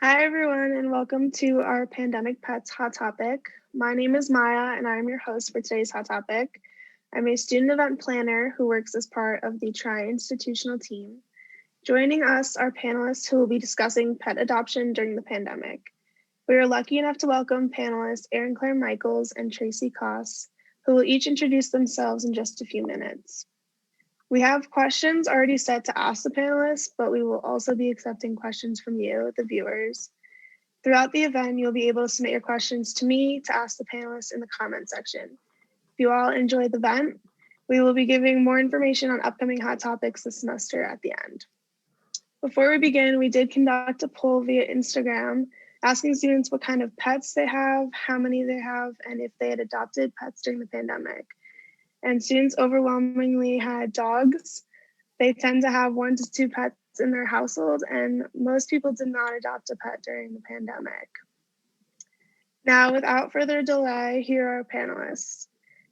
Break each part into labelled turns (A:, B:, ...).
A: Hi, everyone, and welcome to our Pandemic Pets Hot Topic. My name is Maya, and I'm your host for today's Hot Topic. I'm a student event planner who works as part of the tri-institutional team. Joining us are panelists who will be discussing pet adoption during the pandemic. We are lucky enough to welcome panelists Erin Claire Michaels and Tracy Koss, who will each introduce themselves in just a few minutes. We have questions already set to ask the panelists, but we will also be accepting questions from you, the viewers. Throughout the event, you'll be able to submit your questions to me to ask the panelists in the comment section. If you all enjoyed the event, we will be giving more information on upcoming hot topics this semester at the end. Before we begin, we did conduct a poll via Instagram asking students what kind of pets they have, how many they have, and if they had adopted pets during the pandemic. And students overwhelmingly had dogs. They tend to have 1 to 2 pets in their household, and most people did not adopt a pet during the pandemic. Now, without further delay, here are our panelists.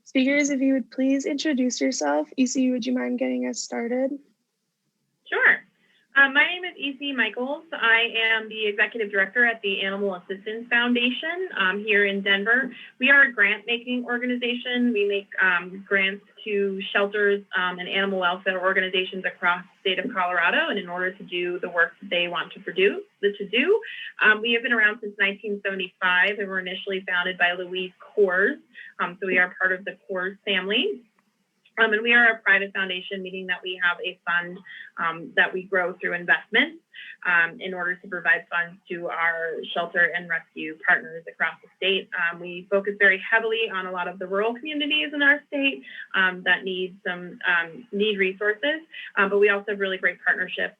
A: Speakers, if you would please introduce yourself. EC, would you mind getting us started?
B: Sure. My name is E.C. Michaels. I am the Executive Director at the Animal Assistance Foundation here in Denver. We are a grant-making organization. We make grants to shelters and animal welfare organizations across the state of Colorado, and in order to do the work that they want to do. We have been around since 1975, and were initially founded by Louise Koss. So we are part of the Koss family. And we are a private foundation, meaning that we have a fund that we grow through investments in order to provide funds to our shelter and rescue partners across the state. We focus very heavily on a lot of the rural communities in our state that need resources, but we also have really great partnerships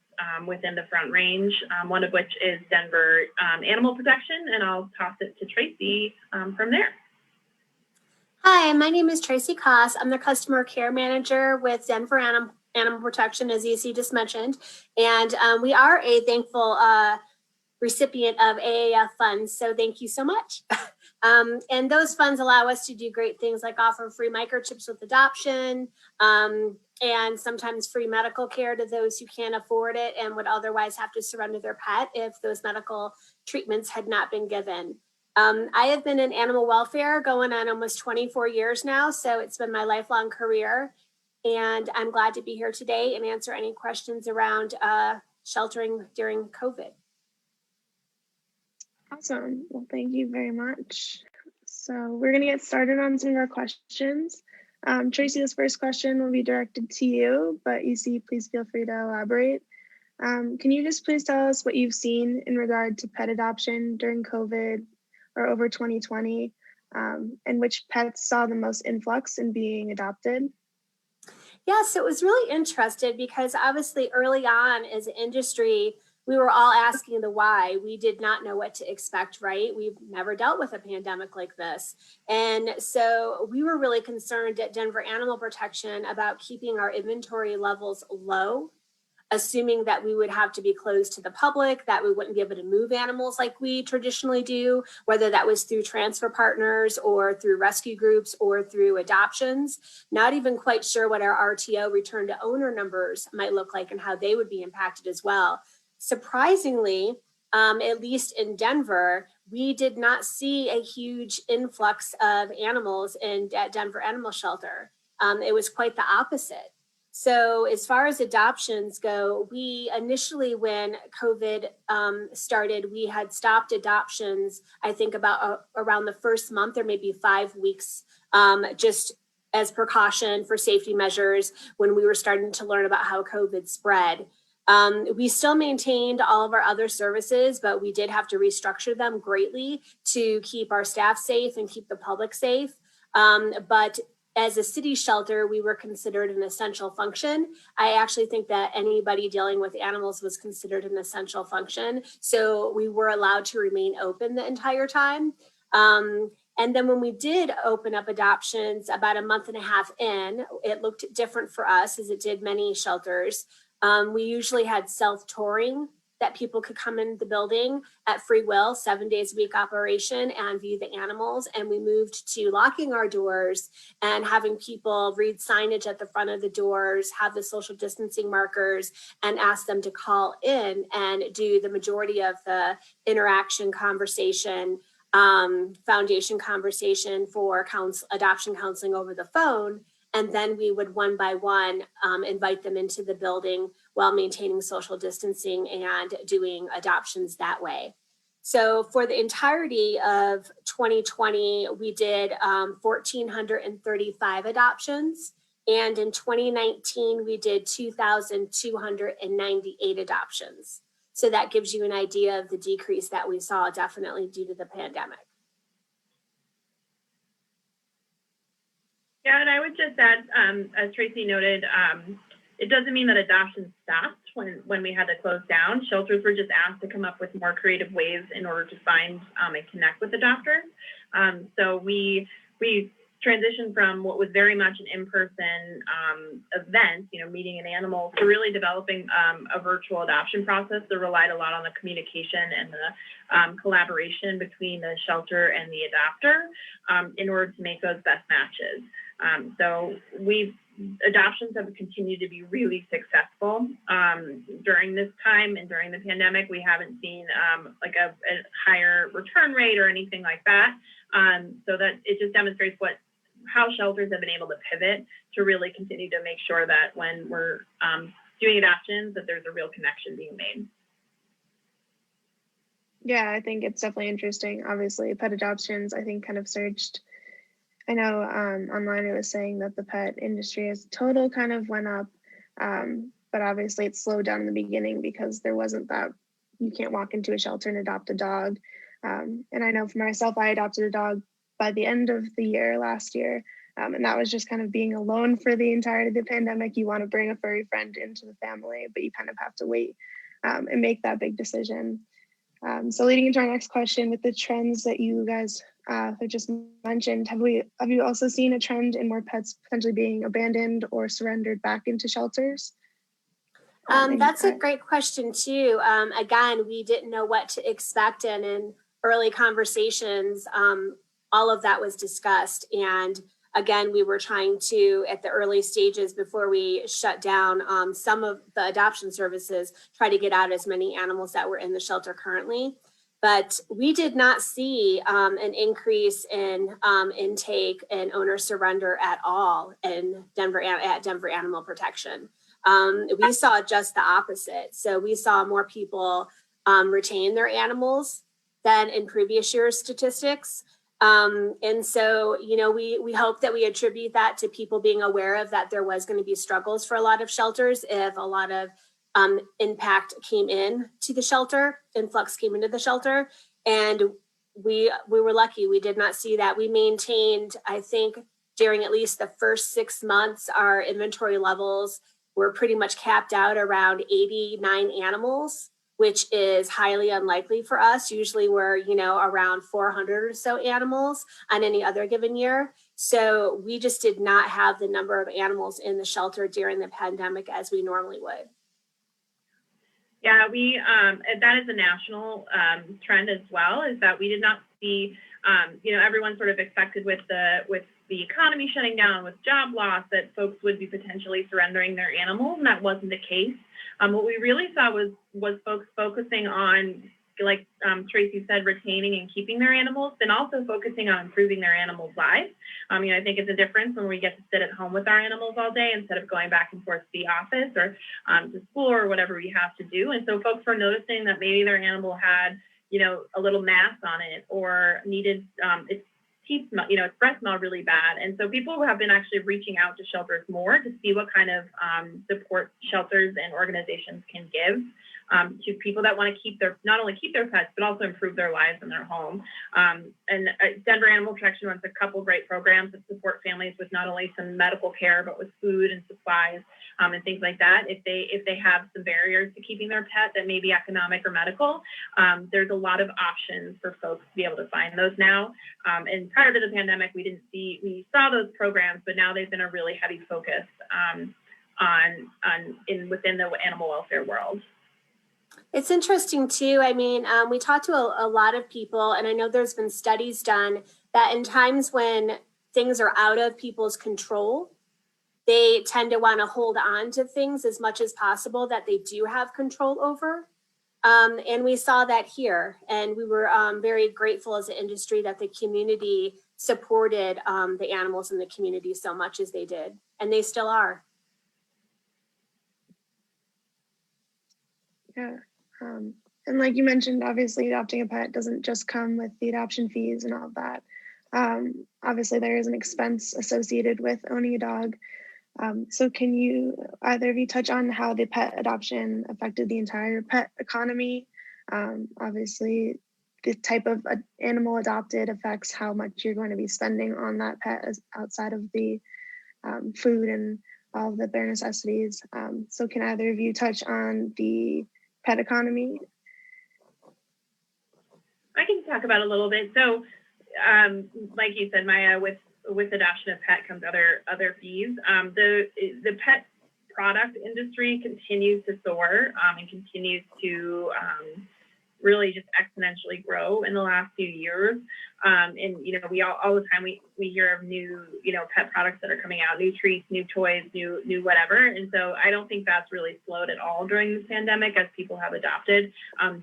B: within the Front Range, one of which is Denver Animal Protection, and I'll toss it to Tracy from there.
C: Hi, my name is Tracy Koss. I'm the customer care manager with Denver Animal Protection, as EC just mentioned. And we are a thankful recipient of AAF funds, so thank you so much. And those funds allow us to do great things like offer free microchips with adoption, and sometimes free medical care to those who can't afford it and would otherwise have to surrender their pet if those medical treatments had not been given. I have been in animal welfare going on almost 24 years now, so it's been my lifelong career, and I'm glad to be here today and answer any questions around sheltering during COVID.
A: Awesome. Well, thank you very much. So we're going to get started on some of our questions. Tracy, this first question will be directed to you, but EC, please feel free to elaborate. Can you just please tell us what you've seen in regard to pet adoption during COVID or over 2020, and which pets saw the most influx in being adopted?
C: Yes, it was really interesting because obviously early on as an industry, we were all asking the why. We did not know what to expect, right? We've never dealt with a pandemic like this. And so we were really concerned at Denver Animal Protection about keeping our inventory levels low, assuming that we would have to be closed to the public, that we wouldn't be able to move animals like we traditionally do, whether that was through transfer partners or through rescue groups or through adoptions. Not even quite sure what our RTO, return to owner numbers, might look like and how they would be impacted as well. Surprisingly, at least in Denver, we did not see a huge influx of animals at Denver Animal Shelter. It was quite the opposite. So as far as adoptions go, we initially, when COVID started, we had stopped adoptions, I think about around the first month or maybe 5 weeks, just as precaution for safety measures when we were starting to learn about how COVID spread. We still maintained all of our other services, but we did have to restructure them greatly to keep our staff safe and keep the public safe. But as a city shelter, we were considered an essential function. I actually think that anybody dealing with animals was considered an essential function. So we were allowed to remain open the entire time. And then when we did open up adoptions about a month and a half in, it looked different for us as it did many shelters. We usually had self-touring that people could come in the building at free will, 7 days a week operation, and view the animals. And we moved to locking our doors and having people read signage at the front of the doors, have the social distancing markers, and ask them to call in and do the majority of the interaction conversation, foundation conversation for adoption counseling over the phone. And then we would one by one invite them into the building while maintaining social distancing and doing adoptions that way. So for the entirety of 2020, we did 1,435 adoptions. And in 2019, we did 2,298 adoptions. So that gives you an idea of the decrease that we saw, definitely due to the pandemic.
B: Yeah, and I would just add, as Tracy noted, it doesn't mean that adoption stopped when we had to close down. Shelters were just asked to come up with more creative ways in order to find and connect with adopters. So we transitioned from what was very much an in-person event, meeting an animal, to really developing a virtual adoption process that relied a lot on the communication and the collaboration between the shelter and the adopter in order to make those best matches. So adoptions have continued to be really successful during this time, and during the pandemic, we haven't seen like a higher return rate or anything like that. So that it just demonstrates how shelters have been able to pivot to really continue to make sure that when we're doing adoptions, that there's a real connection being made.
A: Yeah, I think it's definitely interesting. Obviously, pet adoptions, I think, kind of surged. I know online it was saying that the pet industry as a total kind of went up, but obviously it slowed down in the beginning because there wasn't that, you can't walk into a shelter and adopt a dog. And I know for myself, I adopted a dog by the end of the year last year. And that was just kind of being alone for the entirety of the pandemic. You want to bring a furry friend into the family, but you kind of have to wait and make that big decision. So leading into our next question, with the trends that you guys have just mentioned, have you also seen a trend in more pets potentially being abandoned or surrendered back into shelters?
C: That's a great question too. Again, we didn't know what to expect, and in early conversations, all of that was discussed. And again, we were trying to, at the early stages before we shut down some of the adoption services, try to get out as many animals that were in the shelter currently. But we did not see an increase in intake and owner surrender at all in Denver Animal Protection. We saw just the opposite. So we saw more people retain their animals than in previous year's statistics. And so, we hope that we attribute that to people being aware of that there was going to be struggles for a lot of shelters if a lot of impact came in to the shelter, influx came into the shelter. And we were lucky. We did not see that. We maintained, I think, during at least the first 6 months, our inventory levels were pretty much capped out around 89 animals, which is highly unlikely for us. Usually we're, around 400 or so animals on any other given year. So we just did not have the number of animals in the shelter during the pandemic as we normally would.
B: Yeah, that is a national trend as well, is that we did not see, everyone sort of expected with the economy shutting down, with job loss, that folks would be potentially surrendering their animals, and that wasn't the case. What we really saw was folks focusing on, like Tracy said, retaining and keeping their animals, and also focusing on improving their animals' lives. I think it's a difference when we get to sit at home with our animals all day instead of going back and forth to the office or to school or whatever we have to do. And so folks were noticing that maybe their animal had, a little mass on it, or needed its teeth smell, its breath smelled really bad. And so people have been actually reaching out to shelters more to see what kind of support shelters and organizations can give to people that want to not only keep their pets, but also improve their lives in their home. And Denver Animal Protection runs a couple great programs that support families with not only some medical care, but with food and supplies and things like that. If they have some barriers to keeping their pet that may be economic or medical, there's a lot of options for folks to be able to find those now. And prior to the pandemic, we saw those programs, but now they've been a really heavy focus within the animal welfare world.
C: It's interesting too. I mean, we talked to a lot of people, and I know there's been studies done that in times when things are out of people's control, they tend to want to hold on to things as much as possible that they do have control over. And we saw that here, and we were very grateful as an industry that the community supported the animals in the community so much as they did, and they still are.
A: Yeah. And like you mentioned, obviously adopting a pet doesn't just come with the adoption fees and all of that. Obviously there is an expense associated with owning a dog. So can you, either of you, touch on how the pet adoption affected the entire pet economy? Obviously the type of animal adopted affects how much you're going to be spending on that pet outside of the food and all of the bare necessities. So can either of you touch on the pet economy?
B: I can talk about it a little bit. So, like you said, Maya, with adoption of pet comes other fees. The pet product industry continues to soar and continues to really just exponentially grow in the last few years. And we all the time we hear of new pet products that are coming out, new treats, new toys, new whatever. And so I don't think that's really slowed at all during the pandemic as people have adopted.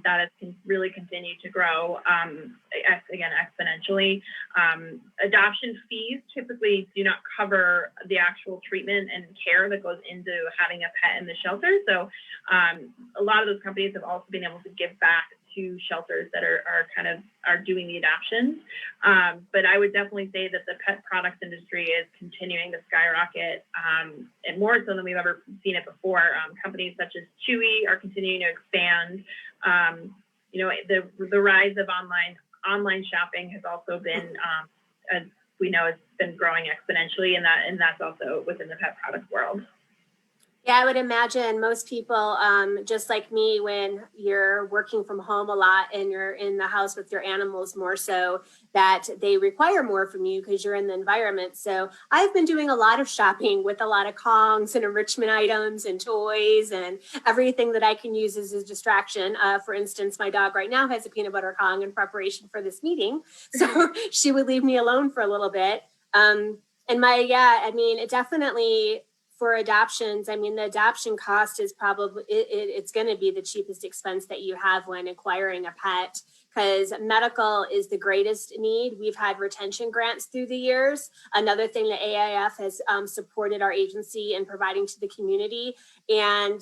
B: That has really continued to grow again exponentially. Adoption fees typically do not cover the actual treatment and care that goes into having a pet in the shelter. So a lot of those companies have also been able to give back to shelters that are doing the adoptions. But I would definitely say that the pet products industry is continuing to skyrocket, and more so than we've ever seen it before. Companies such as Chewy are continuing to expand. The rise of online shopping has also been, as we know, it's been growing exponentially, and that's also within the pet product world.
C: Yeah, I would imagine most people, just like me, when you're working from home a lot and you're in the house with your animals more so, that they require more from you because you're in the environment. So I've been doing a lot of shopping with a lot of Kongs and enrichment items and toys and everything that I can use as a distraction. For instance, my dog right now has a peanut butter Kong in preparation for this meeting. So she would leave me alone for a little bit. It definitely, for adoptions, I mean, the adoption cost is probably, it's going to be the cheapest expense that you have when acquiring a pet, because medical is the greatest need. We've had retention grants through the years. Another thing that AIF has supported our agency in providing to the community. And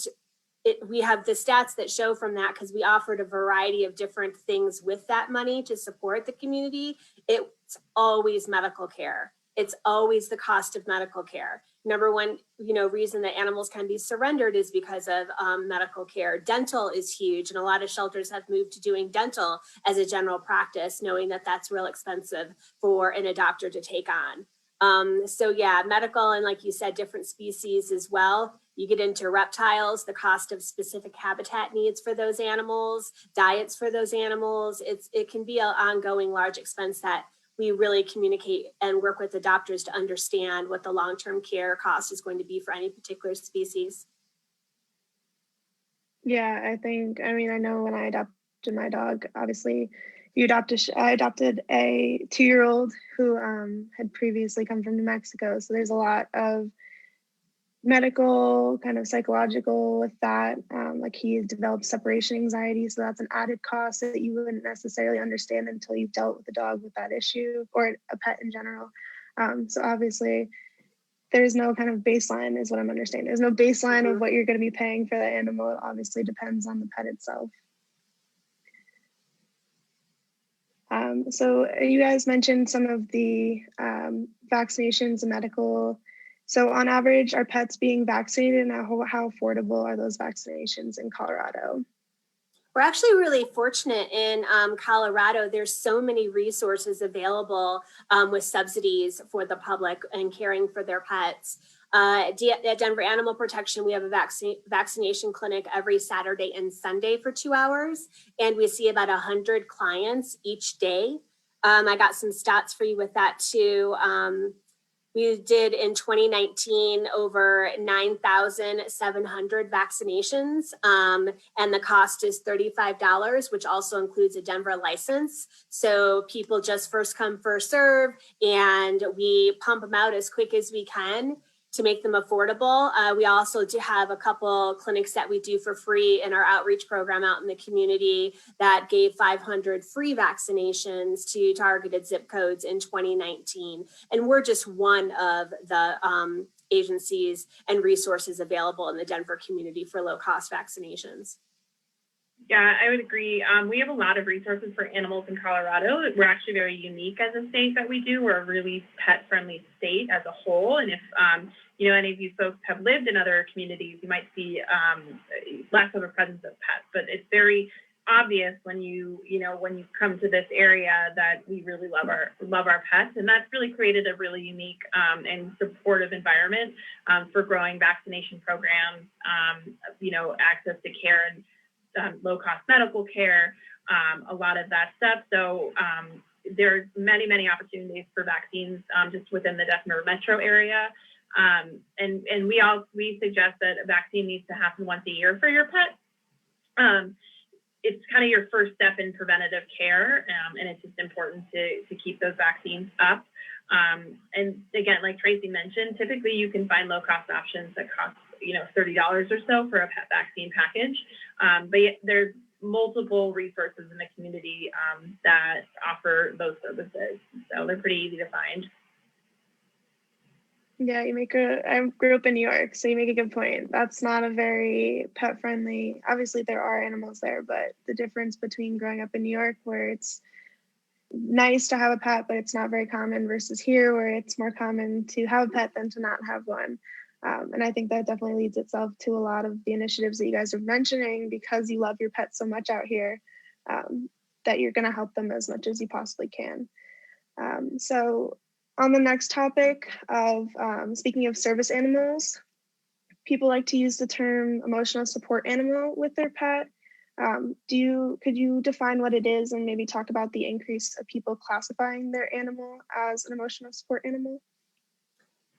C: we have the stats that show from that, because we offered a variety of different things with that money to support the community. It's always medical care. It's always the cost of medical care. Number one, reason that animals can be surrendered is because of medical care. Dental is huge, and a lot of shelters have moved to doing dental as a general practice, knowing that that's real expensive for an adopter to take on. Medical, and like you said, different species as well. You get into reptiles, the cost of specific habitat needs for those animals, diets for those animals. It can be an ongoing large expense that we really communicate and work with adopters to understand what the long-term care cost is going to be for any particular species.
A: Yeah, I know when I adopted my dog, obviously I adopted a 2-year-old who had previously come from New Mexico. So there's a lot of medical, kind of psychological with that. Like he developed separation anxiety. So that's an added cost that you wouldn't necessarily understand until you've dealt with a dog with that issue, or a pet in general. So obviously there's no kind of baseline, is what I'm understanding. There's no baseline of what you're going to be paying for the animal. It obviously depends on the pet itself. So you guys mentioned some of the vaccinations and medical. So on average, are pets being vaccinated, and how affordable are those vaccinations in Colorado?
C: We're actually really fortunate in Colorado. There's so many resources available with subsidies for the public and caring for their pets. At Denver Animal Protection, we have a vaccination clinic every Saturday and Sunday for 2 hours, and we see about 100 clients each day. I got some stats for you with that too. We did in 2019 over 9,700 vaccinations, and the cost is $35, which also includes a Denver license. So people just first come, first serve, and we pump them out as quick as we can to make them affordable. We also do have a couple clinics that we do for free in our outreach program out in the community that gave 500 free vaccinations to targeted zip codes in 2019. And we're just one of the agencies and resources available in the Denver community for low-cost vaccinations.
B: Yeah, I would agree. We have a lot of resources for animals in Colorado. We're actually very unique as a state that we do. We're a really pet-friendly state as a whole. And if any of you folks have lived in other communities, you might see less of a presence of pets. But it's very obvious when you come to this area that we really love our pets, and that's really created a really unique and supportive environment for growing vaccination programs. Access to care and low-cost medical care, a lot of that stuff. So there's many opportunities for vaccines just within the Denver metro area. And we suggest that a vaccine needs to happen once a year for your pet. It's kind of your first step in preventative care, and it's just important to keep those vaccines up. And again, like Tracy mentioned, typically you can find low-cost options that cost $30 or so for a pet vaccine package. But there's multiple resources in the community that offer those services. So they're pretty easy to find.
A: Yeah, I grew up in New York, so you make a good point. That's not a very pet friendly, obviously there are animals there, but the difference between growing up in New York where it's nice to have a pet, but it's not very common, versus here where it's more common to have a pet than to not have one. And I think that definitely leads itself to a lot of the initiatives that you guys are mentioning, because you love your pets so much out here, that you're going to help them as much as you possibly can. So on the next topic of speaking of service animals, people like to use the term emotional support animal with their pet. Could you define what it is and maybe talk about the increase of people classifying their animal as an emotional support animal?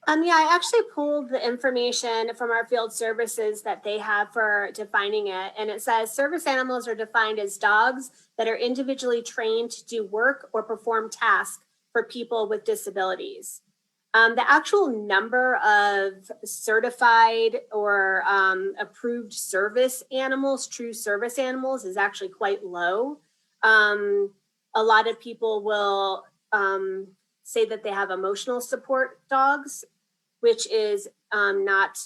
C: Yeah, I actually pulled the information from our field services that they have for defining it. And it says service animals are defined as dogs that are individually trained to do work or perform tasks for people with disabilities. The actual number of certified or approved service animals, true service animals, is actually quite low. A lot of people will say that they have emotional support dogs, which is not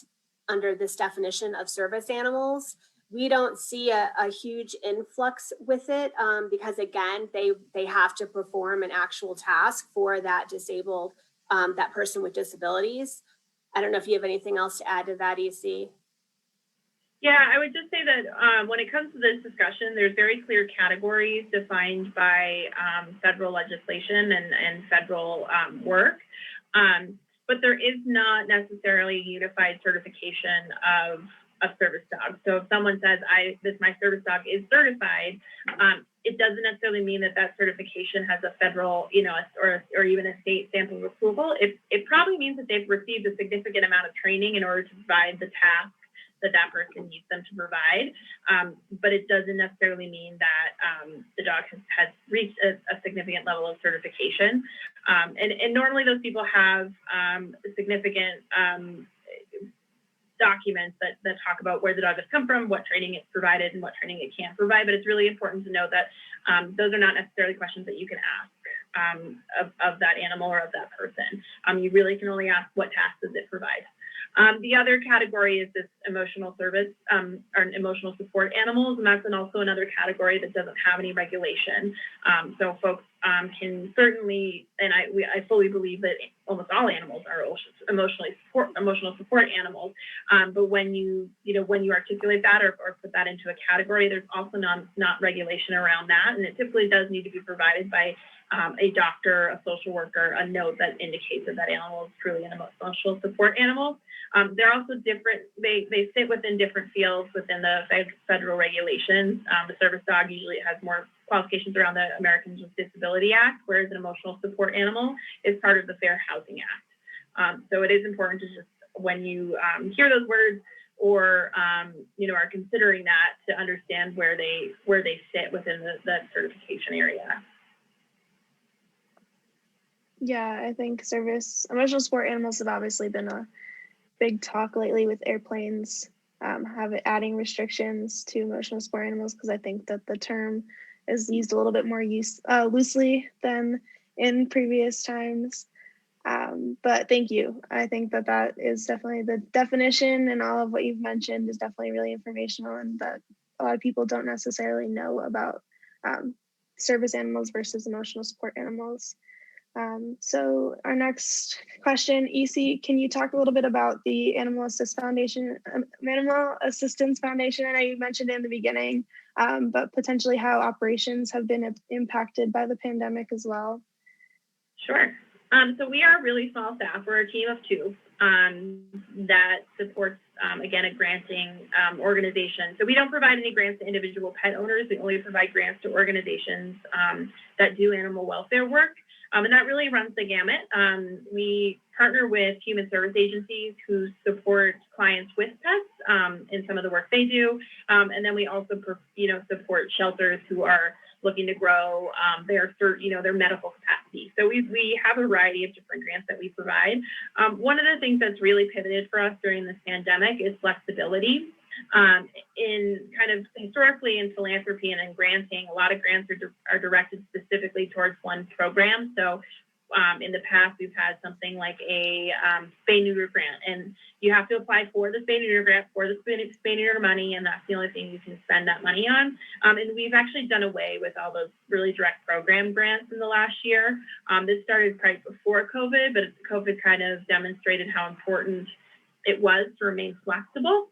C: under this definition of service animals. We don't see a huge influx with it because, again, they have to perform an actual task for that disabled, that person with disabilities. I don't know if you have anything else to add to that, EC.
B: Yeah, I would just say that when it comes to this discussion, there's very clear categories defined by federal legislation and federal work. But there is not necessarily unified certification of service dogs. So if someone says, my service dog is certified, it doesn't necessarily mean that certification has a federal, or even a state stamp of approval. It probably means that they've received a significant amount of training in order to provide the task that person needs them to provide. But it doesn't necessarily mean that the dog has reached a significant level of certification. And normally those people have significant documents that talk about where the dog has come from, what training it's provided, and what training it can't provide. But it's really important to note that those are not necessarily questions that you can ask of that animal or of that person. You really can only ask, what tasks does it provide? The other category is this emotional service or emotional support animals, and that's also another category that doesn't have any regulation. So folks can certainly, and I fully believe that almost all animals are emotional support animals. But when you articulate that or put that into a category, there's also not regulation around that, and it typically does need to be provided by a doctor, a social worker, a note that indicates that animal is truly an emotional support animal. They're also different. They sit within different fields within the federal regulations. The service dog usually has more qualifications around the Americans with Disability Act, whereas an emotional support animal is part of the Fair Housing Act. So it is important to just, when you hear those words or are considering that, to understand where they sit within the certification area.
A: Yeah, I think emotional support animals have obviously been a big talk lately with airplanes adding restrictions to emotional support animals, because I think that the term is used a little bit more loosely than in previous times. But thank you. I think that is definitely the definition, and all of what you've mentioned is definitely really informational, and that a lot of people don't necessarily know about service animals versus emotional support animals. So our next question, EC, can you talk a little bit about the Animal Assistance Foundation? I know you mentioned it in the beginning, but potentially how operations have been impacted by the pandemic as well.
B: Sure. So we are a really small staff. We're a team of 2 that supports, again, a granting organization. So we don't provide any grants to individual pet owners. We only provide grants to organizations that do animal welfare work. And that really runs the gamut. We partner with human service agencies who support clients with pets in some of the work they do. And then we also, support shelters who are looking to grow their medical capacity. So we have a variety of different grants that we provide. One of the things that's really pivoted for us during this pandemic is flexibility. In kind of historically in philanthropy and in granting, a lot of grants are directed specifically towards one program. So in the past, we've had something like a spay-neuter grant, and you have to apply for the spay-neuter grant for the spay-neuter money, and that's the only thing you can spend that money on. And we've actually done away with all those really direct program grants in the last year. This started right before COVID, but COVID kind of demonstrated how important it was to remain flexible.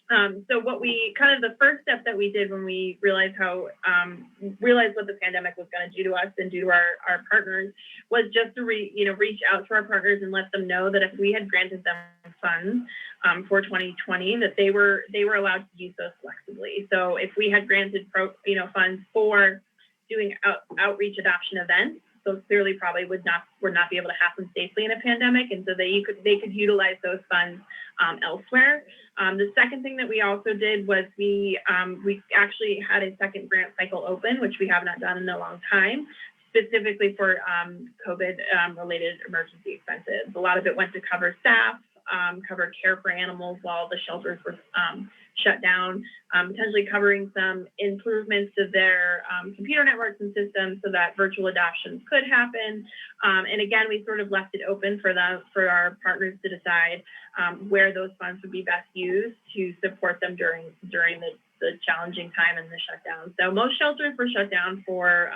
B: So what the first step that we did when we realized what the pandemic was going to do to us and do to our partners was just to reach out to our partners and let them know that if we had granted them funds for 2020, that they were allowed to use those flexibly. So if we had granted funds for doing outreach adoption events, those clearly probably would not be able to happen safely in a pandemic, and so they could utilize those funds elsewhere. The second thing that we also did was we actually had a second grant cycle open, which we have not done in a long time, specifically for COVID related emergency expenses. A lot of it went to cover staff, cover care for animals while the shelters were shut down, potentially covering some improvements to their computer networks and systems so that virtual adoptions could happen. And again, we sort of left it open for our partners to decide where those funds would be best used to support them during the challenging time and the shutdown. So most shelters were shut down for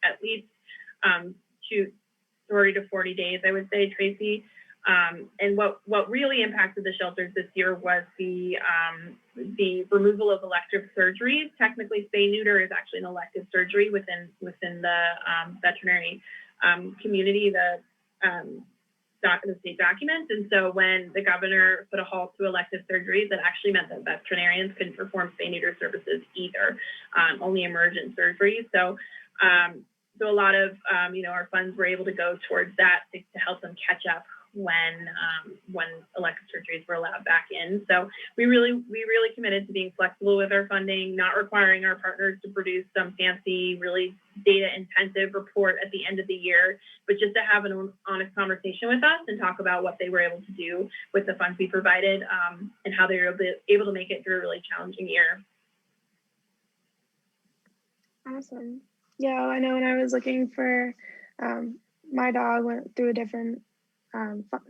B: at least 30 to 40 days, I would say, Tracy. And what really impacted the shelters this year was the removal of elective surgeries. Technically, spay-neuter is actually an elective surgery within the veterinary community, the state documents. And so when the governor put a halt to elective surgeries, that actually meant that veterinarians couldn't perform spay-neuter services either, only emergent surgeries. So a lot of our funds were able to go towards that to help them catch up when elective surgeries were allowed back in. So we really committed to being flexible with our funding, not requiring our partners to produce some fancy, really data-intensive report at the end of the year, but just to have an honest conversation with us and talk about what they were able to do with the funds we provided and how they were able to make it through a really challenging year.
A: Awesome. Yeah, I know when I was looking for my dog went through a different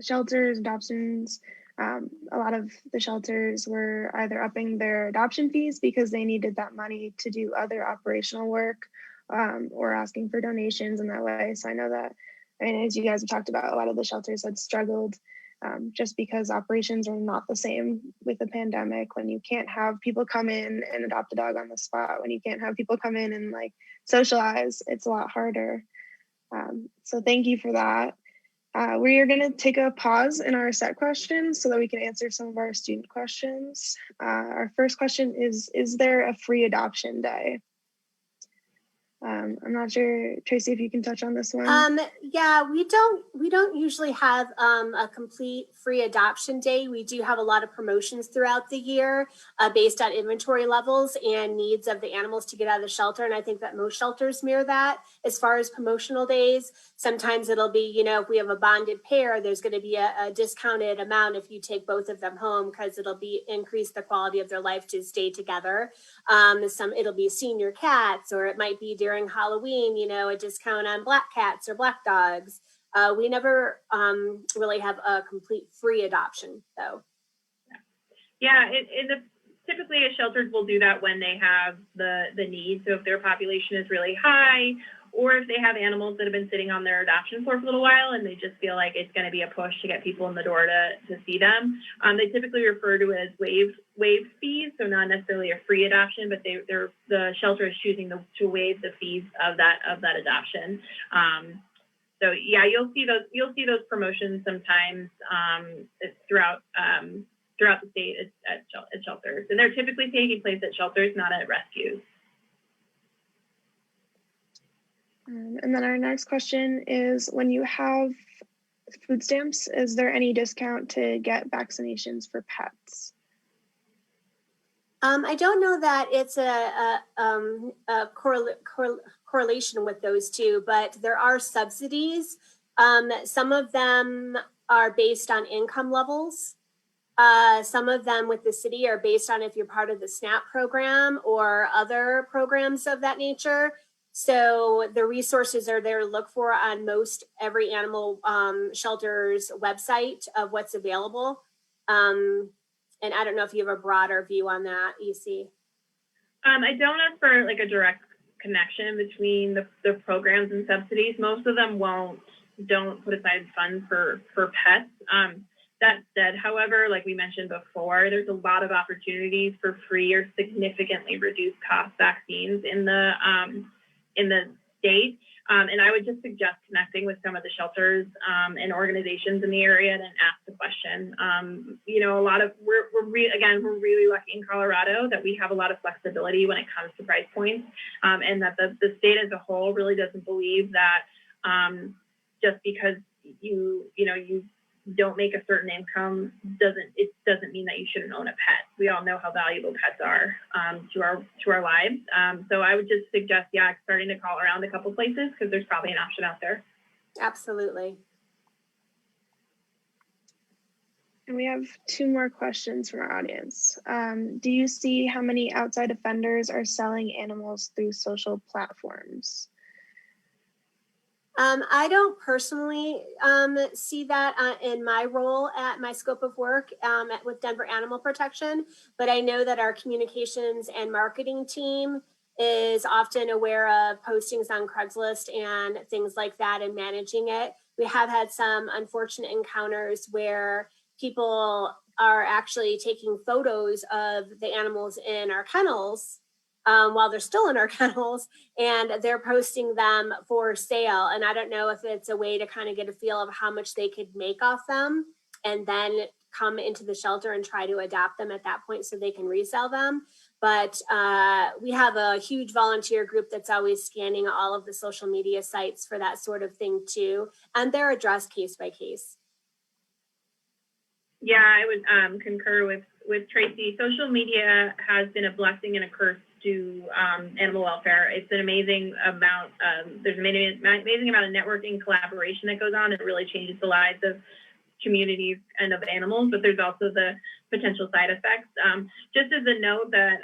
A: shelters, adoptions. A lot of the shelters were either upping their adoption fees because they needed that money to do other operational work, or asking for donations in that way. So I know that, and as you guys have talked about, a lot of the shelters had struggled just because operations are not the same with the pandemic. When you can't have people come in and adopt a dog on the spot, when you can't have people come in and like socialize, it's a lot harder. So thank you for that. We are going to take a pause in our set questions so that we can answer some of our student questions. Our first question is there a free adoption day? I'm not sure, Tracy, if you can touch on this one.
C: Yeah, we don't usually have a complete free adoption day. We do have a lot of promotions throughout the year based on inventory levels and needs of the animals to get out of the shelter. And I think that most shelters mirror that as far as promotional days. Sometimes it'll be, if we have a bonded pair, there's going to be a discounted amount if you take both of them home, because it'll increase the quality of their life to stay together. It'll be senior cats, or it might be during Halloween, a discount on black cats or black dogs. We never really have a complete free adoption, though.
B: Yeah, typically shelters will do that when they have the need. So if their population is really high, or if they have animals that have been sitting on their adoption floor for a little while and they just feel like it's going to be a push to get people in the door to see them, they typically refer to it as waived fees. So not necessarily a free adoption, but the shelter is choosing to waive the fees of that adoption. So yeah, you'll see those promotions sometimes throughout the state at shelters, and they're typically taking place at shelters, not at rescues.
A: And then our next question is, when you have food stamps, is there any discount to get vaccinations for pets?
C: I don't know that it's a correlation with those two, but there are subsidies. Some of them are based on income levels. Some of them with the city are based on if you're part of the SNAP program or other programs of that nature. So the resources are there to look for on most every animal shelter's website of what's available. And I don't know if you have a broader view on that, EC.
B: I don't know for like a direct connection between the programs and subsidies. Most of them don't put aside funds for pets. That said, however, like we mentioned before, there's a lot of opportunities for free or significantly reduced cost vaccines in the state. And I would just suggest connecting with some of the shelters and organizations in the area and ask the question. We're really lucky in Colorado that we have a lot of flexibility when it comes to price points, and that the state as a whole really doesn't believe that just because you don't make a certain income doesn't mean that you shouldn't own a pet. We all know how valuable pets are to our lives. So I would just suggest, starting to call around a couple places, because there's probably an option out there.
C: Absolutely.
A: And we have two more questions from our audience. Do you see how many outside offenders are selling animals through social platforms?
C: I don't personally see that in my role at my scope of work with Denver Animal Protection, but I know that our communications and marketing team is often aware of postings on Craigslist and things like that and managing it. We have had some unfortunate encounters where people are actually taking photos of the animals in our kennels while they're still in our kennels, and they're posting them for sale. And I don't know if it's a way to kind of get a feel of how much they could make off them and then come into the shelter and try to adopt them at that point so they can resell them. But we have a huge volunteer group that's always scanning all of the social media sites for that sort of thing too. And they're addressed case by case.
B: Yeah, I would concur with Tracy. Social media has been a blessing and a curse to animal welfare. It's an amazing amount. There's an amazing amount of networking collaboration that goes on. It really changes the lives of communities and of animals, but there's also the potential side effects. Just as a note that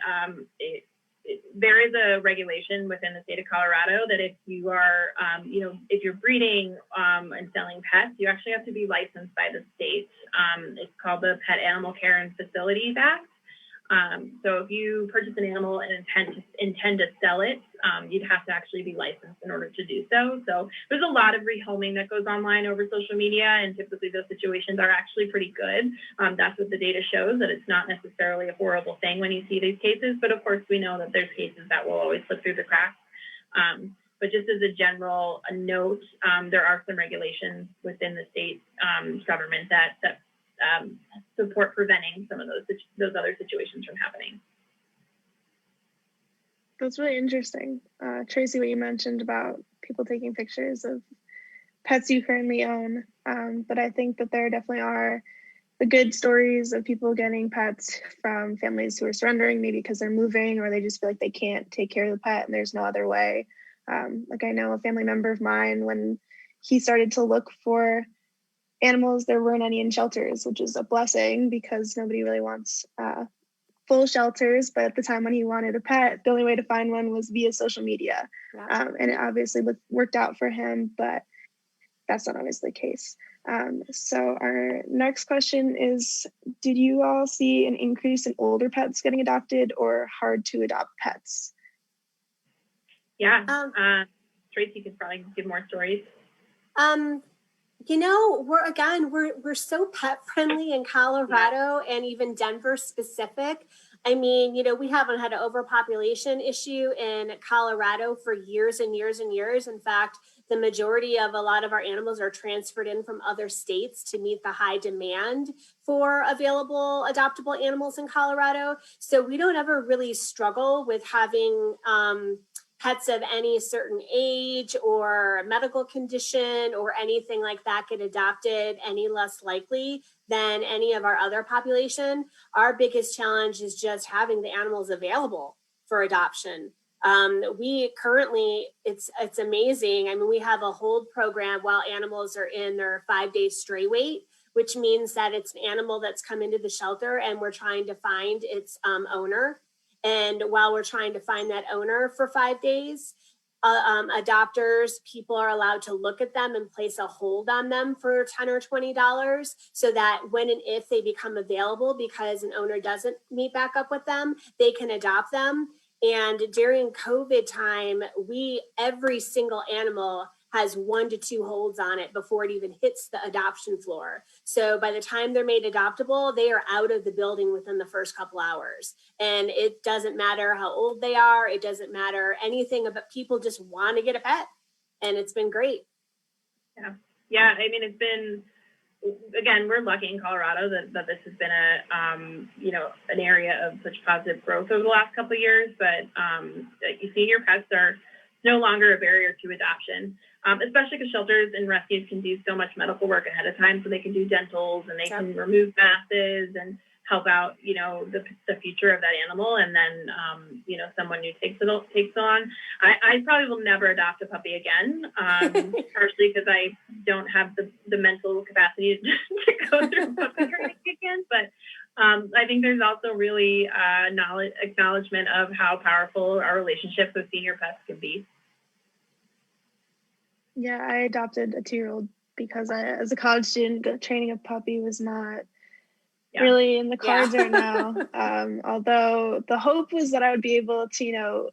B: there is a regulation within the state of Colorado that if you are, if you're breeding and selling pets, you actually have to be licensed by the state. It's called the Pet Animal Care and Facilities Act. So if you purchase an animal and intend to sell it, you'd have to actually be licensed in order to do so. So there's a lot of rehoming that goes online over social media, and typically those situations are actually pretty good. That's what the data shows, that it's not necessarily a horrible thing when you see these cases, but of course we know that there's cases that will always slip through the cracks. But just as a general note, there are some regulations within the state government that support preventing some of those other situations from happening.
A: That's really interesting. Tracy, what you mentioned about people taking pictures of pets you currently own. But I think that there definitely are the good stories of people getting pets from families who are surrendering, maybe because they're moving or they just feel like they can't take care of the pet and there's no other way. Like I know a family member of mine, when he started to look for animals, there weren't any in shelters, which is a blessing because nobody really wants full shelters. But at the time when he wanted a pet, the only way to find one was via social media. And it obviously worked out for him, but that's not always the case. So our next question is, did you all see an increase in older pets getting adopted or hard to adopt pets?
B: Yeah, Tracy could probably give more stories.
C: You know, we're so pet friendly in Colorado and even Denver specific. I mean, you know, we haven't had an overpopulation issue in Colorado for years and years and years. In fact, the majority of a lot of our animals are transferred in from other states to meet the high demand for available adoptable animals in Colorado. So we don't ever really struggle with having pets of any certain age or medical condition or anything like that get adopted any less likely than any of our other population. Our biggest challenge is just having the animals available for adoption. We currently, it's amazing. I mean, we have a hold program while animals are in their 5-day stray weight, which means that it's an animal that's come into the shelter and we're trying to find its owner. And while we're trying to find that owner for 5 days, adopters, people are allowed to look at them and place a hold on them for $10 or $20 so that when and if they become available because an owner doesn't meet back up with them, they can adopt them. And during COVID time, every single animal has 1 to 2 holds on it before it even hits the adoption floor. So by the time they're made adoptable, they are out of the building within the first couple hours. And it doesn't matter how old they are. It doesn't matter anything about, people just want to get a pet. And it's been great.
B: Yeah. I mean, it's been, again, we're lucky in Colorado that this has been an area of such positive growth over the last couple of years. But senior pets are no longer a barrier to adoption, especially because shelters and rescues can do so much medical work ahead of time. So they can do dentals and they can remove masses and help out, the future of that animal. And then, someone who takes it on. I probably will never adopt a puppy again, partially because I don't have the mental capacity to go through puppy training again. But I think there's also really acknowledgement of how powerful our relationships with senior pets can be.
A: Yeah, I adopted a 2-year-old because as a college student, training a puppy was not really in the cards right now. Although the hope was that I would be able to,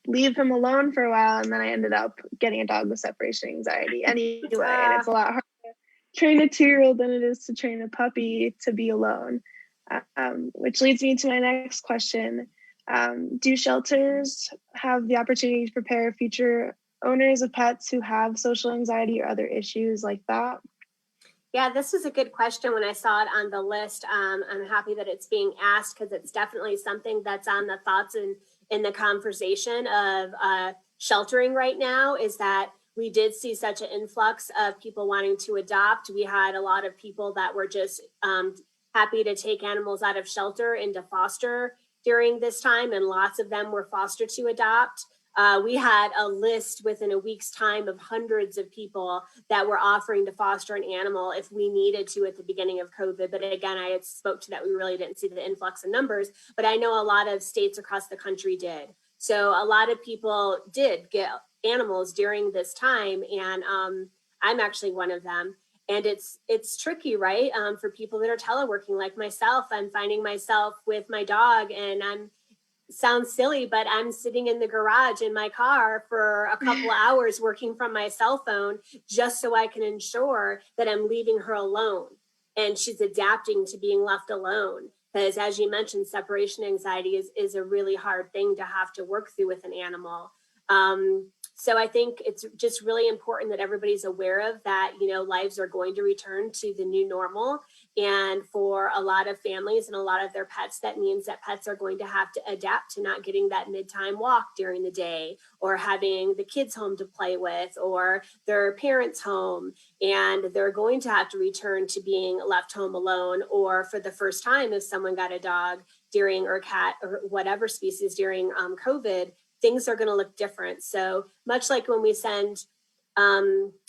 A: leave him alone for a while, and then I ended up getting a dog with separation anxiety anyway. And it's a lot harder to train a 2-year-old than it is to train a puppy to be alone. Which leads me to my next question. Do shelters have the opportunity to prepare future owners of pets who have social anxiety or other issues like that?
C: Yeah, this is a good question. When I saw it on the list, I'm happy that it's being asked because it's definitely something that's on the thoughts and in the conversation of sheltering right now, is that we did see such an influx of people wanting to adopt. We had a lot of people that were just happy to take animals out of shelter into foster during this time, and lots of them were foster to adopt. We had a list within a week's time of hundreds of people that were offering to foster an animal if we needed to at the beginning of COVID. But again, I had spoke to that. We really didn't see the influx in numbers, but I know a lot of states across the country did. So a lot of people did get animals during this time. And I'm actually one of them. And it's tricky, right? For people that are teleworking like myself. I'm finding myself with my dog, and sounds silly, but I'm sitting in the garage in my car for a couple of hours working from my cell phone just so I can ensure that I'm leaving her alone and she's adapting to being left alone. Because as you mentioned, separation anxiety is a really hard thing to have to work through with an animal. So I think it's just really important that everybody's aware of that, lives are going to return to the new normal. And for a lot of families and a lot of their pets, that means that pets are going to have to adapt to not getting that midtime walk during the day, or having the kids home to play with, or their parents home. And they're going to have to return to being left home alone, or for the first time, if someone got a dog during, or cat or whatever species during COVID, things are going to look different. So much like when we send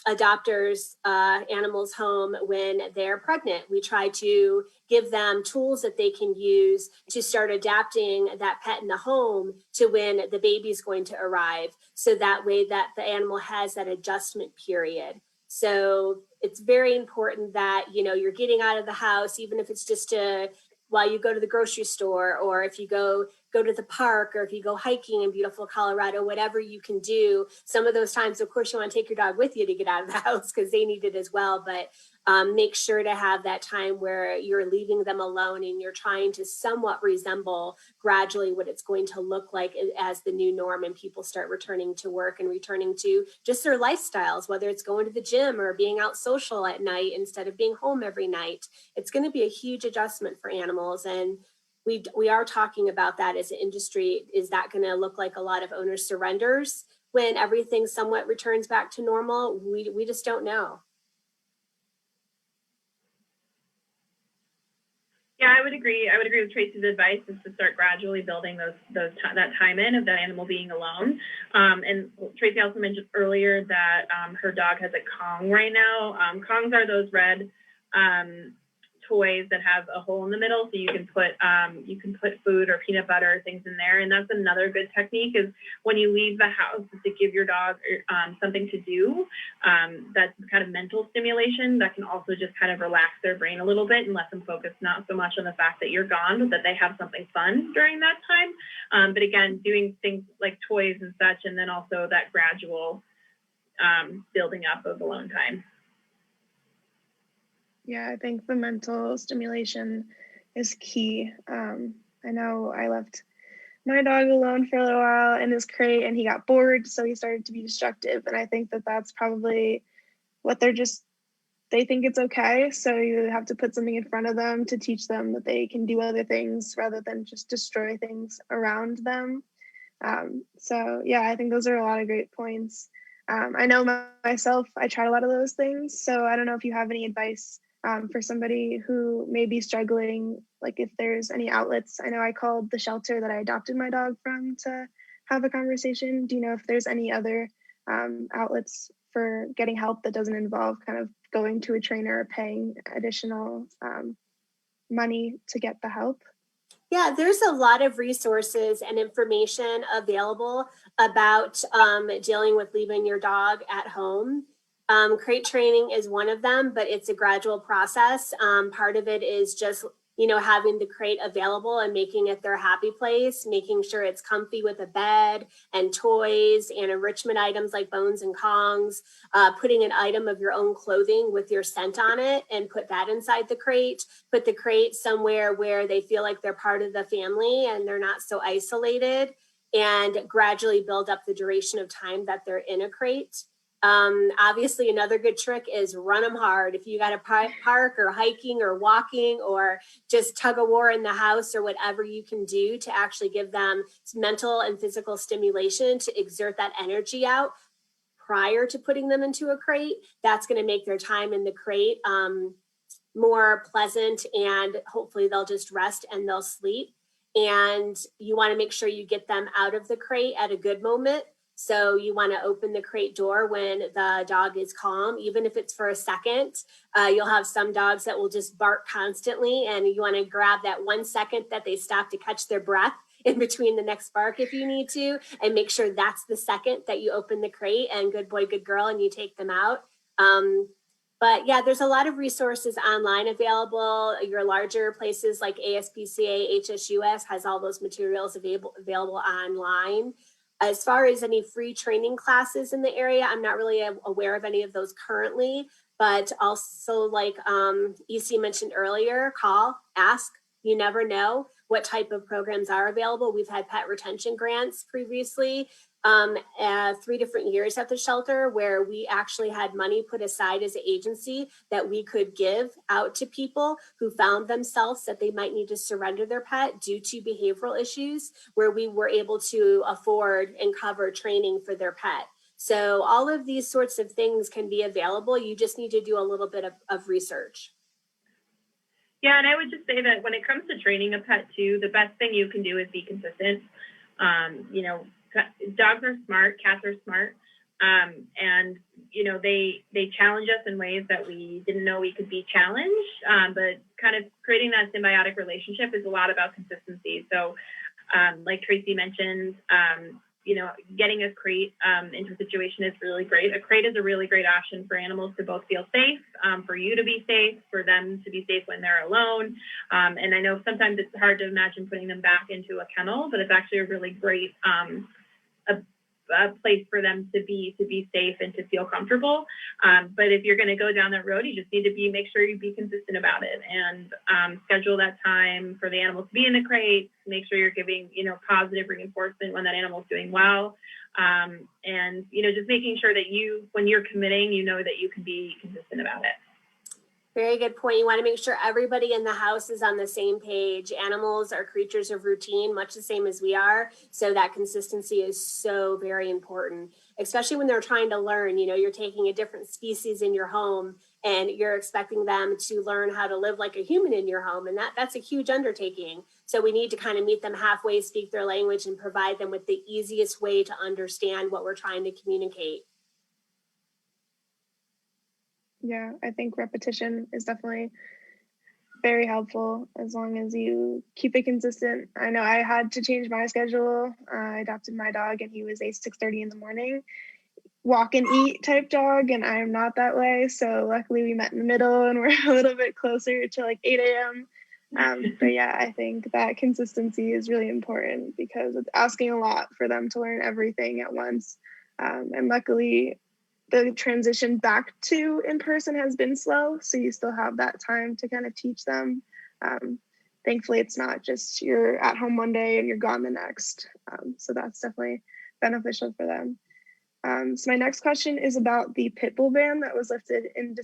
C: adopters animals home when they're pregnant, we try to give them tools that they can use to start adapting that pet in the home to when the baby's going to arrive, so that way that the animal has that adjustment period. So it's very important that, you know, you're getting out of the house, even if it's just while you go to the grocery store, or if you go to the park, or if you go hiking in beautiful Colorado, whatever you can do. Some of those times, of course, you want to take your dog with you to get out of the house because they need it as well. But make sure to have that time where you're leaving them alone and you're trying to somewhat resemble gradually what it's going to look like as the new norm and people start returning to work and returning to just their lifestyles, whether it's going to the gym or being out social at night instead of being home every night. It's going to be a huge adjustment for animals. And we are talking about that as an industry. Is that going to look like a lot of owner surrenders when everything somewhat returns back to normal? We just don't know.
B: Yeah, I would agree. I would agree with Tracy's advice, is to start gradually building that time in of that animal being alone. And Tracy also mentioned earlier that her dog has a Kong right now. Kongs are those red toys that have a hole in the middle, so you can put food or peanut butter or things in there. And that's another good technique, is when you leave the house, to give your dog something to do. That's kind of mental stimulation that can also just kind of relax their brain a little bit and let them focus not so much on the fact that you're gone, but that they have something fun during that time. But again, doing things like toys and such, and then also that gradual building up of alone time.
A: Yeah, I think the mental stimulation is key. I know I left my dog alone for a little while in his crate, and he got bored, so he started to be destructive. And I think that that's probably what they think it's okay. So you have to put something in front of them to teach them that they can do other things rather than just destroy things around them. So yeah, I think those are a lot of great points. I know myself, I tried a lot of those things. So I don't know if you have any advice for somebody who may be struggling, like if there's any outlets. I know I called the shelter that I adopted my dog from to have a conversation. Do you know if there's any other outlets for getting help that doesn't involve kind of going to a trainer or paying additional money to get the help?
C: Yeah, there's a lot of resources and information available about dealing with leaving your dog at home. Crate training is one of them, but it's a gradual process. Part of it is just, you know, having the crate available and making it their happy place, making sure it's comfy with a bed and toys and enrichment items like bones and Kongs, putting an item of your own clothing with your scent on it and put that inside the crate, put the crate somewhere where they feel like they're part of the family and they're not so isolated, and gradually build up the duration of time that they're in a crate. Obviously, another good trick is run them hard. If you got a park or hiking or walking or just tug of war in the house or whatever you can do to actually give them mental and physical stimulation to exert that energy out prior to putting them into a crate, that's going to make their time in the crate more pleasant, and hopefully they'll just rest and they'll sleep. And you want to make sure you get them out of the crate at a good moment. So you want to open the crate door when the dog is calm, even if it's for a second. You'll have some dogs that will just bark constantly, and you want to grab that 1 second that they stop to catch their breath in between the next bark if you need to, and make sure that's the second that you open the crate and good boy, good girl, and you take them out. But yeah, there's a lot of resources online available. Your larger places like ASPCA, HSUS has all those materials available online. As far as any free training classes in the area, I'm not really aware of any of those currently, but also like EC mentioned earlier, call, ask, you never know. what type of programs are available. We've had pet retention grants previously, 3 different years at the shelter, where we actually had money put aside as an agency that we could give out to people who found themselves that they might need to surrender their pet due to behavioral issues, where we were able to afford and cover training for their pet. So all of these sorts of things can be available. You just need to do a little bit of research.
B: Yeah, and I would just say that when it comes to training a pet too, the best thing you can do is be consistent. Dogs are smart, cats are smart, and they challenge us in ways that we didn't know we could be challenged. But kind of creating that symbiotic relationship is a lot about consistency. So, like Tracy mentioned, getting a crate into a situation is really great. A crate is a really great option for animals to both feel safe, for you to be safe, for them to be safe when they're alone. And I know sometimes it's hard to imagine putting them back into a kennel, but it's actually a really great a place for them to be safe and to feel comfortable. But if you're going to go down that road, you just need to make sure you be consistent about it, and schedule that time for the animal to be in the crate. Make sure you're giving, positive reinforcement when that animal is doing well. And, just making sure that when you're committing, that you can be consistent about it.
C: Very good point. You want to make sure everybody in the house is on the same page. Animals are creatures of routine, much the same as we are. So that consistency is so very important, especially when they're trying to learn. You're taking a different species in your home and you're expecting them to learn how to live like a human in your home. And that's a huge undertaking. So we need to kind of meet them halfway, speak their language, and provide them with the easiest way to understand what we're trying to communicate.
A: Yeah, I think repetition is definitely very helpful as long as you keep it consistent. I know I had to change my schedule. I adopted my dog and he was a 6:30 in the morning walk and eat type dog, and I'm not that way. So luckily we met in the middle and we're a little bit closer to like 8 a.m. But yeah, I think that consistency is really important because it's asking a lot for them to learn everything at once. And luckily, the transition back to in-person has been slow, so you still have that time to kind of teach them. Thankfully, it's not just you're at home one day and you're gone the next. So that's definitely beneficial for them. So my next question is about the pit bull ban that was lifted in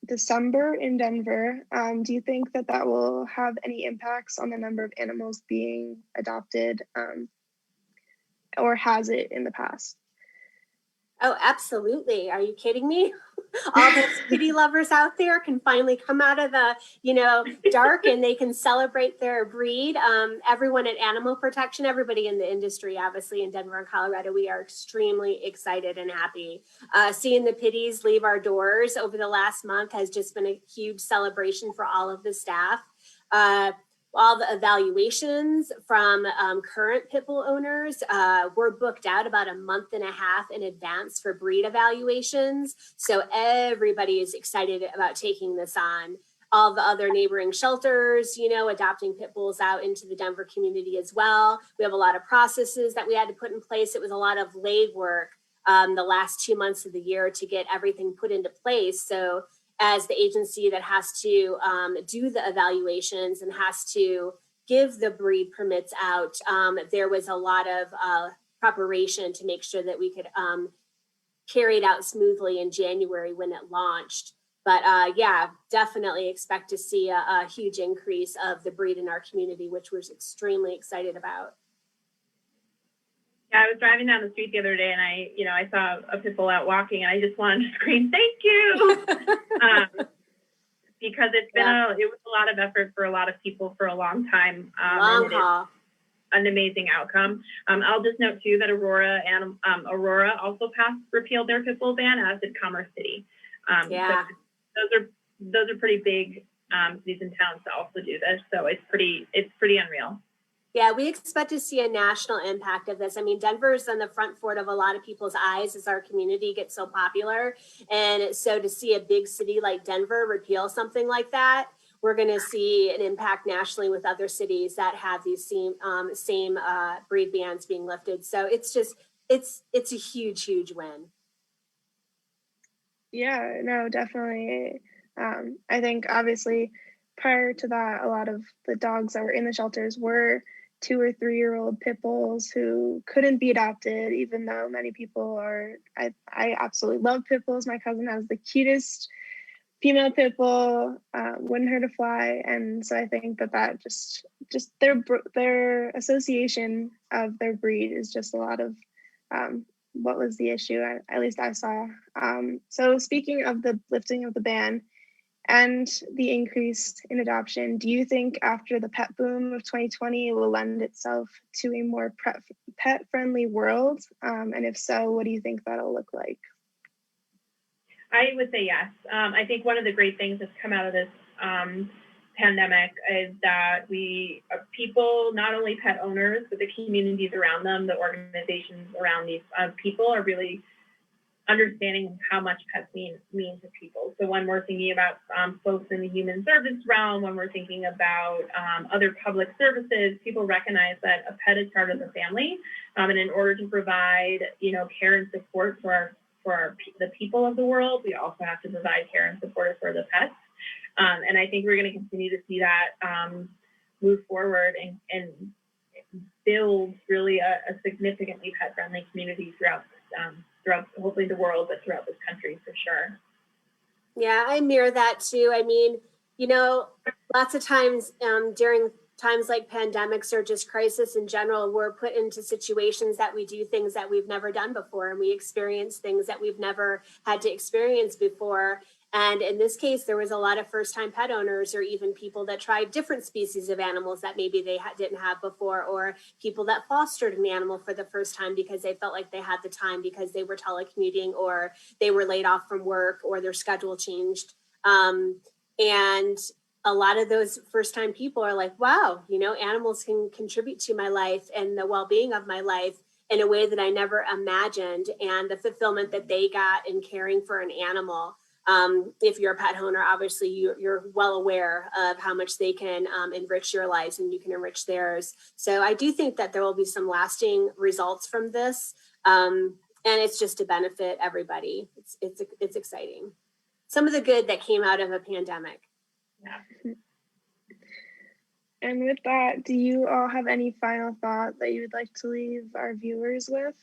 A: December in Denver. Do you think that will have any impacts on the number of animals being adopted, or has it in the past?
C: Oh, absolutely. Are you kidding me? All those kitty lovers out there can finally come out of the, dark, and they can celebrate their breed. Everyone at Animal Protection, everybody in the industry, obviously in Denver and Colorado, we are extremely excited and happy. Seeing the pitties leave our doors over the last month has just been a huge celebration for all of the staff. All the evaluations from current pit bull owners were booked out about a month and a half in advance for breed evaluations. So everybody is excited about taking this on. All the other neighboring shelters, adopting pit bulls out into the Denver community as well. We have a lot of processes that we had to put in place. It was a lot of legwork the last 2 months of the year to get everything put into place. So as the agency that has to do the evaluations and has to give the breed permits out, there was a lot of preparation to make sure that we could carry it out smoothly in January when it launched. But yeah, definitely expect to see a huge increase of the breed in our community, which we're extremely excited about.
B: Yeah, I was driving down the street the other day and I saw a pit bull out walking and I just wanted to scream, thank you. Because it was a lot of effort for a lot of people for a long time.
C: Long haul.
B: An amazing outcome. I'll just note too that Aurora also repealed their pit bull ban, as did Commerce City. So those are pretty big cities and towns to also do this. So it's pretty unreal.
C: Yeah, we expect to see a national impact of this. I mean, Denver is on the front foot of a lot of people's eyes as our community gets so popular. And so to see a big city like Denver repeal something like that, we're going to see an impact nationally with other cities that have these same breed bans being lifted. So it's a huge, huge win.
A: Yeah, no, definitely. I think obviously prior to that, a lot of the dogs that were in the shelters were 2 or 3-year-old pit bulls who couldn't be adopted, even though many people are. I absolutely love pit bulls. My cousin has the cutest female pit bull, wouldn't hurt a fly, and so I think that just their association of their breed is just a lot of what was the issue, at least I saw. So speaking of the lifting of the ban and the increase in adoption, do you think after the pet boom of 2020 it will lend itself to a more pet-friendly world? And if so, what do you think that'll look like?
B: I would say yes. I think one of the great things that's come out of this pandemic is that people, not only pet owners, but the communities around them, the organizations around these people are really understanding how much pets mean to people. So when we're thinking about folks in the human service realm, when we're thinking about other public services, people recognize that a pet is part of the family. And in order to provide, care and support for the people of the world, we also have to provide care and support for the pets. And I think we're going to continue to see that move forward and build really a significantly pet-friendly community throughout hopefully the world, but throughout this country for sure.
C: Yeah, I mirror that too. I mean, lots of times during times like pandemics or just crisis in general, we're put into situations that we do things that we've never done before, and we experience things that we've never had to experience before. And in this case, there was a lot of first-time pet owners, or even people that tried different species of animals that maybe they didn't have before, or people that fostered an animal for the first time because they felt like they had the time because they were telecommuting, or they were laid off from work, or their schedule changed. And a lot of those first-time people are like, wow, animals can contribute to my life and the well-being of my life in a way that I never imagined. And the fulfillment that they got in caring for an animal. If you're a pet owner, obviously you're well aware of how much they can enrich your lives, and you can enrich theirs. So I do think that there will be some lasting results from this. And it's just to benefit everybody. It's exciting. Some of the good that came out of a pandemic.
B: Yeah.
A: And with that, do you all have any final thought that you would like to leave our viewers with?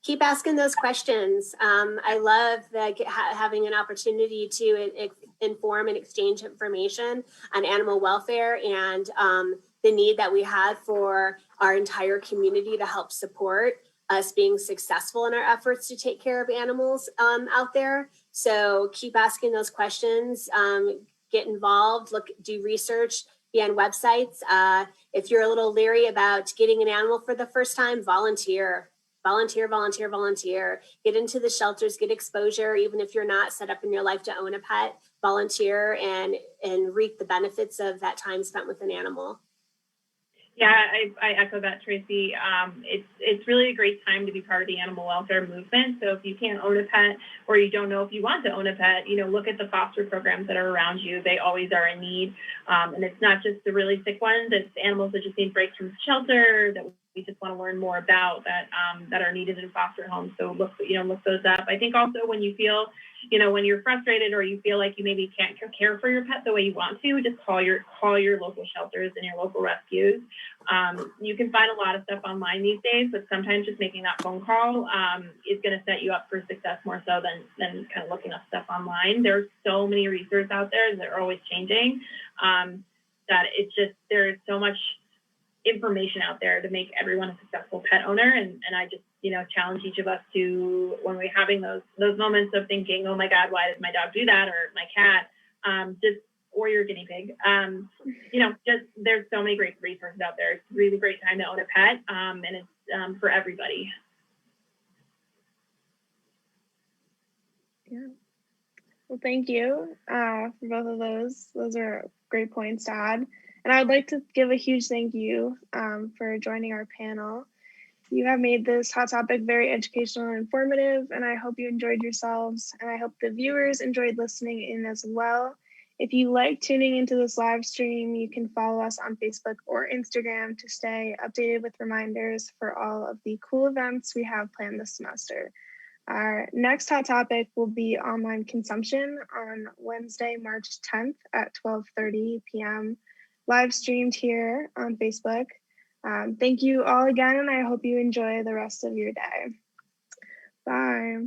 C: Keep asking those questions. I love having an opportunity to inform and exchange information on animal welfare and the need that we have for our entire community to help support us being successful in our efforts to take care of animals out there. So keep asking those questions, get involved, do research, be on websites. If you're a little leery about getting an animal for the first time, volunteer. Get into the shelters, get exposure. Even if you're not set up in your life to own a pet, volunteer and reap the benefits of that time spent with an animal.
B: Yeah, I echo that, Tracy. It's really a great time to be part of the animal welfare movement. So if you can't own a pet, or you don't know if you want to own a pet, look at the foster programs that are around you. They always are in need. And it's not just the really sick ones. It's animals that just need breaks from shelter, that we just want to learn more about, that are needed in foster homes. So look those up. I think also when you feel, when you're frustrated or you feel like you maybe can't care for your pet the way you want to, just call your local shelters and your local rescues. You can find a lot of stuff online these days, but sometimes just making that phone call is going to set you up for success more so than kind of looking up stuff online. There's so many resources out there that are always changing, that there's so much information out there to make everyone a successful pet owner. And I just, challenge each of us to, when we're having those moments of thinking, oh my God, why does my dog do that? Or my cat, or your guinea pig, there's so many great resources out there. It's a really great time to own a pet, and it's for everybody.
A: Yeah. Well, thank you for both of those. Those are great points to add. And I would like to give a huge thank you for joining our panel. You have made this hot topic very educational and informative, and I hope you enjoyed yourselves, and I hope the viewers enjoyed listening in as well. If you like tuning into this live stream, you can follow us on Facebook or Instagram to stay updated with reminders for all of the cool events we have planned this semester. Our next hot topic will be online consumption on Wednesday, March 10th at 12:30 p.m. live streamed here on Facebook. Thank you all again, and I hope you enjoy the rest of your day. Bye.